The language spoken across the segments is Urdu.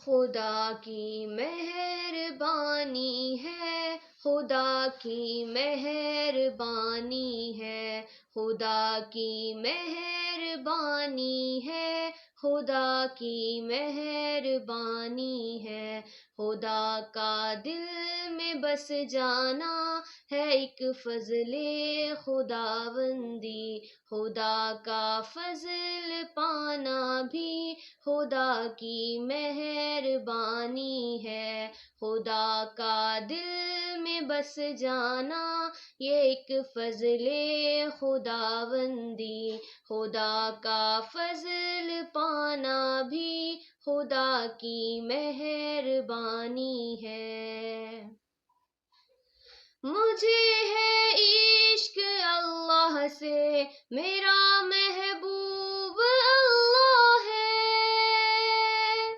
خدا کی مہربانی ہے، خدا کی مہربانی ہے، خدا کی مہربانی ہے، خدا کی مہربانی ہے۔ خدا کا دل میں بس جانا ہے ایک فضل خداوندی، خدا کا فضل پانا بھی خدا کی مہربانی ہے۔ خدا کا دل میں بس جانا یہ ایک فضل خداوندی، خدا کا فضل پانا بھی خدا کی مہربانی ہے۔ مجھے ہے عشق اللہ سے، میرا محبوب اللہ ہے۔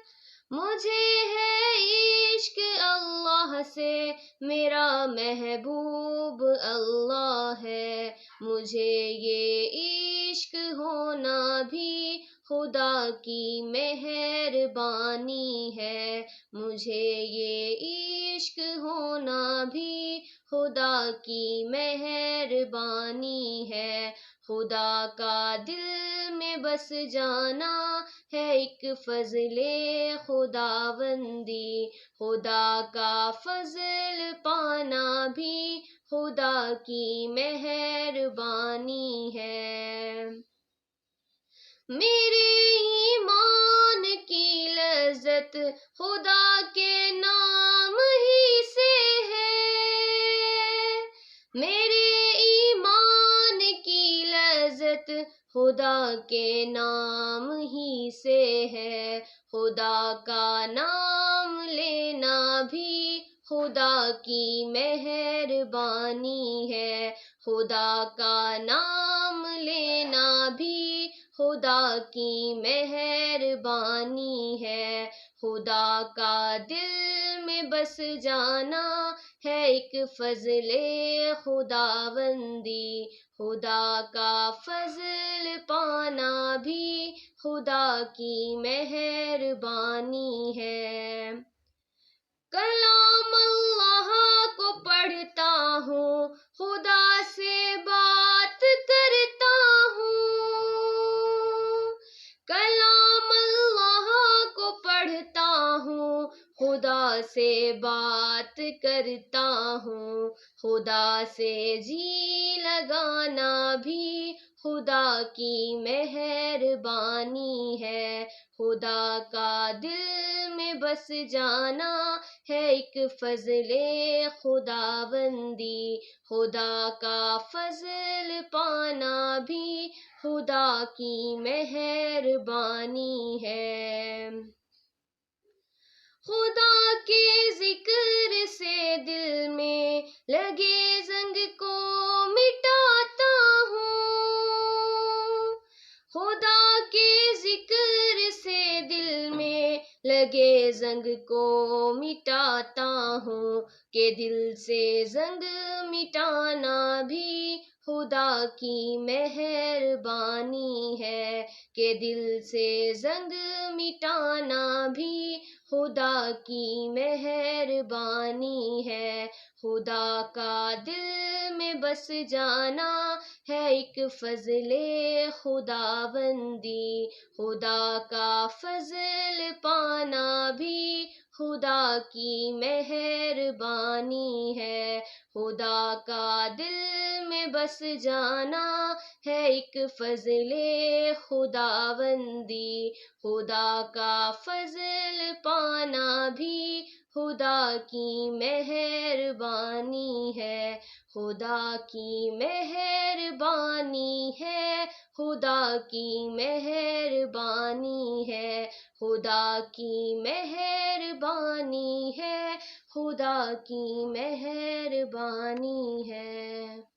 مجھے ہے عشق اللہ سے، میرا محبوب اللہ ہے۔ مجھے یہ عشق ہونا بھی خدا کی مہربانی ہے۔ مجھے یہ عشق ہونا بھی خدا کی مہربانی ہے۔ خدا کا دل میں بس جانا ہے ایک فضل خداوندی، خدا کا فضل پانا بھی خدا کی مہربانی ہے۔ میرے ایمان کی لذت خدا کے نام ہی سے ہے۔ میرے ایمان کی لذت خدا کے نام ہی سے ہے۔ خدا کا نام لینا بھی خدا کی مہربانی ہے۔ خدا کا نام لینا بھی خدا کی مہربانی ہے۔ خدا کا دل میں بس جانا ہے ایک فضل خداوندی، خدا کا فضل پانا بھی خدا کی مہربانی ہے۔ کلام اللہ کو پڑھتا ہوں، خدا سے بات کرتا ہوں۔ کلام اللہ کو پڑھتا ہوں، خدا سے بات کرتا ہوں۔ خدا سے جی لگانا بھی خدا کی مہربانی ہے۔ خدا کا دل میں بس جانا ہے ایک فضل خداوندی، خدا کا فضل پانا بھی خدا کی مہربانی ہے۔ خدا کے ذکر سے دل میں لگے زنگ کو مٹاتا ہوں۔ خدا کے ذکر سے دل میں لگے زنگ کو مٹاتا ہوں، کہ دل سے زنگ مٹانا بھی خدا کی مہربانی ہے۔ کہ دل سے زنگ مٹانا بھی خدا کی مہربانی ہے۔ خدا کا دل میں بس جانا ہے ایک فضل خداوندی، خدا کا فضل پانا بھی خدا کی مہربانی ہے۔ خدا کا دل میں بس جانا ہے ایک فضل خداوندی، خدا کا فضل پانا بھی خدا کی مہربانی ہے۔ خدا کی مہربانی ہے، خدا کی مہربانی ہے، خدا کی مہربانی ہے، خدا کی مہربانی ہے۔